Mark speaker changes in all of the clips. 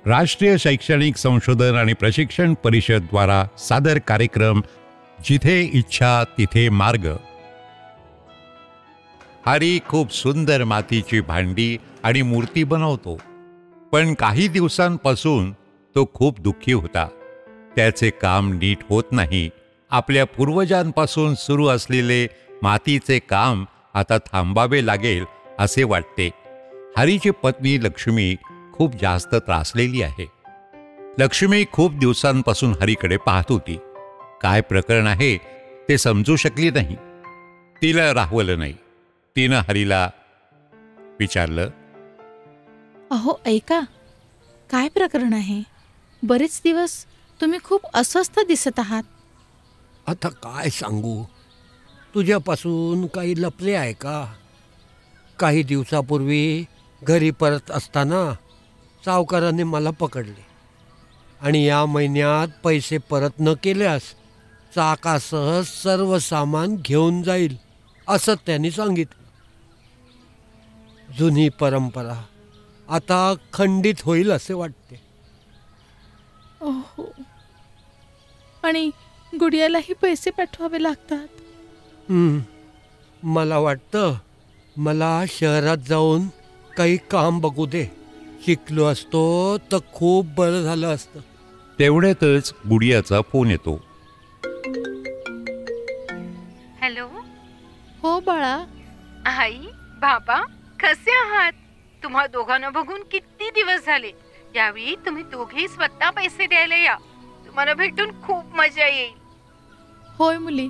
Speaker 1: राष्ट्रीय शैक्षणिक संशोधन आणि प्रशिक्षण परिषद द्वारा सादर कार्यक्रम जिथे इच्छा तिथे मार्ग. हरी खूप सुंदर मातीची भांडी आणि मूर्ती बनवतो, पण काही दिवसांपासून तो खूप दुःखी होता. त्याचे काम नीट होत नाही. आपल्या पूर्वजांपासून सुरू असलेले मातीचे काम आता थांबावे लागेल असे वाटते. हरीची पत्नी लक्ष्मी खूप जास्त त्रासलेली आहे. लक्ष्मी खूप दिवसांपासून हरीकडे पाहत होती. काय प्रकरण आहे ते समजू शकली नाही. तिला राहवलं नाही. तिनं हरीला विचारलं,
Speaker 2: अहो ऐका, काय प्रकरण आहे? बरेच दिवस तुम्ही खूप अस्वस्थ दिसत आहात.
Speaker 3: आता काय सांगू, तुझ्यापासून काही लपले आहे का? काही दिवसापूर्वी घरी परत असताना सावकाराने मला पकडले आणि या महिन्यात पैसे परत न केल्यास चाकासह सर्व सामान घेऊन जाईल असं त्यांनी सांगितलं. जुनी परंपरा आता खंडित होईल असे वाटते.
Speaker 2: ओहो, आणि गुडियालाही पैसे पाठवावे लागतात.
Speaker 3: मला वाटतं मला शहरात जाऊन काही काम बघू दे. शिकलो असतो तर खूप बरं झालं असतं.
Speaker 1: तेवढ्यातच गुडियाचा फोन येतो.
Speaker 4: हॅलो.
Speaker 2: हो बाळा.
Speaker 4: आई, बाबा, कसे आहात? तुम्हा दोघांना बघून किती दिवस झाले. यावेळी तुम्ही दोघेही स्वतः पैसे द्यायला या. तुम्हाला भेटून खूप मजा येईल.
Speaker 2: होय मुली,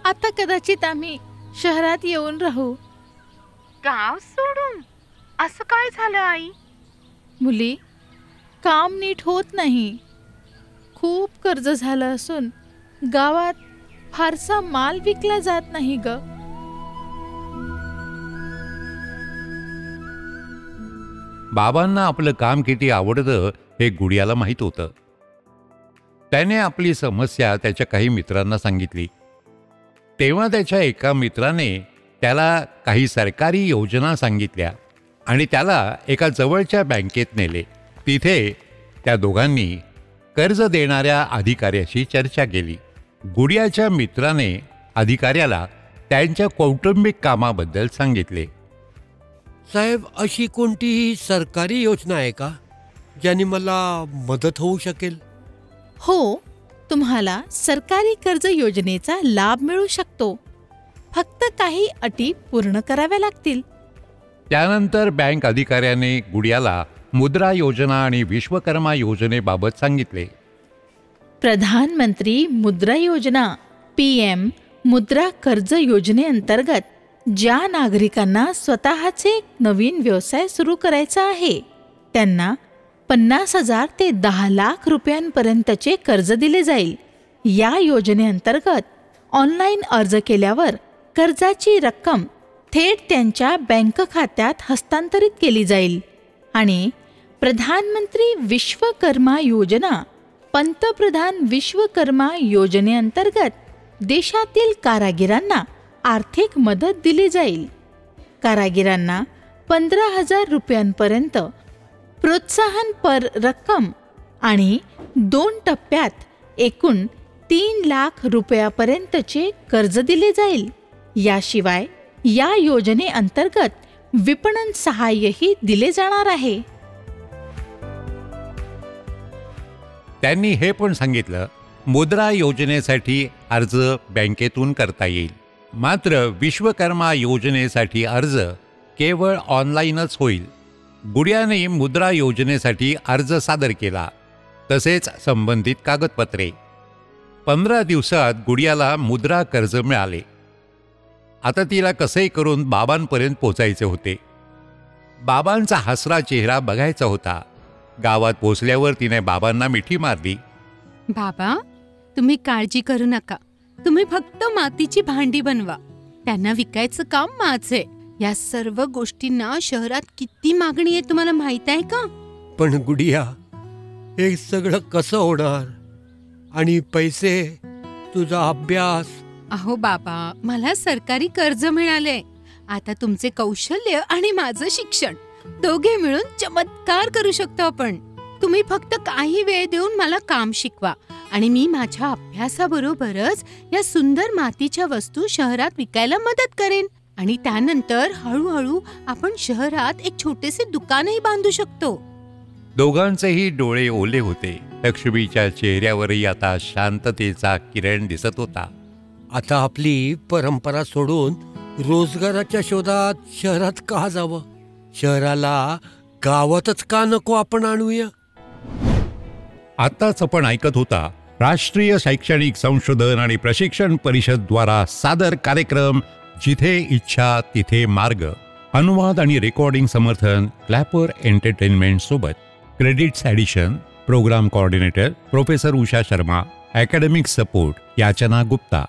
Speaker 2: आता कदाचित आम्ही शहरात येऊन राहू.
Speaker 4: गाव सोडून? असं काय झालं आई?
Speaker 2: मुली, काम नीट होत नाही. खूप कर्ज झालं असून गावात फारसा माल विकला जात नाही ग.
Speaker 1: बाबांना आपलं काम किती आवडतं हे गुडियाला माहीत होतं. त्याने आपली समस्या त्याच्या काही मित्रांना सांगितली. तेव्हा त्याच्या एका मित्राने त्याला काही सरकारी योजना सांगितल्या आणि त्याला एका जवळच्या बँकेत नेले. तिथे त्या दोघांनी कर्ज देणाऱ्या अधिकाऱ्याशी चर्चा केली. गुडियाच्या मित्राने अधिकाऱ्याला त्यांच्या कौटुंबिक कामाबद्दल सांगितले.
Speaker 3: साहेब, अशी कोणतीही सरकारी योजना आहे का ज्याने मला मदत होऊ शकेल?
Speaker 2: हो, तुम्हाला सरकारी कर्ज योजनेचा लाभ मिळू शकतो. फक्त काही अटी पूर्ण कराव्या लागतील.
Speaker 1: त्यानंतर बँक अधिकाऱ्याने गुडियाला मुद्रा योजना आणि विश्वकर्मा योजनेबाबत सांगितले.
Speaker 2: प्रधानमंत्री मुद्रा योजना PM मुद्रा कर्ज योजनेअंतर्गत ज्या नागरिकांना स्वतःचे नवीन व्यवसाय सुरू करायचा आहे त्यांना 50,000 ते 10 लाख रुपयांपर्यंतचे कर्ज दिले जाईल. या योजनेअंतर्गत ऑनलाईन अर्ज केल्यावर कर्जाची रक्कम थेट त्यांच्या बँक खात्यात हस्तांतरित केली जाईल. आणि प्रधानमंत्री विश्वकर्मा योजना पंतप्रधान विश्वकर्मा योजनेअंतर्गत देशातील कारागिरांना आर्थिक मदत दिली जाईल. कारागिरांना 15,000 रुपयांपर्यंत प्रोत्साहनपर रक्कम आणि 2 टप्प्यात एकूण 3 लाख रुपयापर्यंतचे कर्ज दिले जाईल. याशिवाय या योजनेअंतर्गत विपणन सहाय्यही दिले जाणार आहे.
Speaker 1: त्यांनी हे पण सांगितलं, मुद्रा योजनेसाठी अर्ज बँकेतून करता येईल. मात्र विश्वकर्मा योजनेसाठी अर्ज केवळ ऑनलाईनच होईल. गुडियाने मुद्रा योजनेसाठी अर्ज सादर केला, तसेच संबंधित कागदपत्रे. 15 दिवसात गुडियाला मुद्रा कर्ज मिळाले. आता तिला कसंही करून बाबांपर्यंत पोचायचे होते. बाबांचा हसरा चेहरा बघायचा होता. गावात पोचल्यावर तिने बाबांना मिठी मारली.
Speaker 5: बाबा, तुम्ही काळजी करू नका. तुम्ही फक्त मातीची भांडी बनवा. त्यांना विकायचं काम माझे. या सर्व गोष्टींना शहरात किती मागणी आहे तुम्हाला माहित आहे का?
Speaker 3: पण गुडिया, हे सगळं कसं होणार? आणि पैसे, तुझा अभ्यास?
Speaker 5: अहो बाबा, मला सरकारी कर्ज मिळाले. आता तुमचे कौशल्य आणि माझं शिक्षण दोघे मिळून चमत्कार करू शकतो आपण. तुम्ही फक्त काही वेळ देऊन मला काम शिकवा आणि मी माझ्या अभ्यासाबरोबरच या सुंदर मातीच्या वस्तू शहरात विकायला मदत करेन. आणि त्यानंतर हळूहळू आपण शहरात एक छोटेसे दुकानही बांधू शकतो.
Speaker 1: दोघांचेही डोळे ओले होते. लक्ष्मीच्या चेहऱ्यावरही आता शांततेचा किरण दिसत होता.
Speaker 3: आता आपली परंपरा सोडून रोजगाराच्या शोधात शहरात का जावं? शहराला गावातच का नको आपण आणूया?
Speaker 1: आताच आपण ऐकत होता राष्ट्रीय शैक्षणिक संशोधन आणि प्रशिक्षण परिषद द्वारा सादर कार्यक्रम जिथे इच्छा तिथे मार्ग. अनुवाद आणि रेकॉर्डिंग समर्थन क्लॅपर एंटरटेनमेंट सोबत. Credits addition program coordinator professor Usha Sharma. Academic support Yachna Gupta.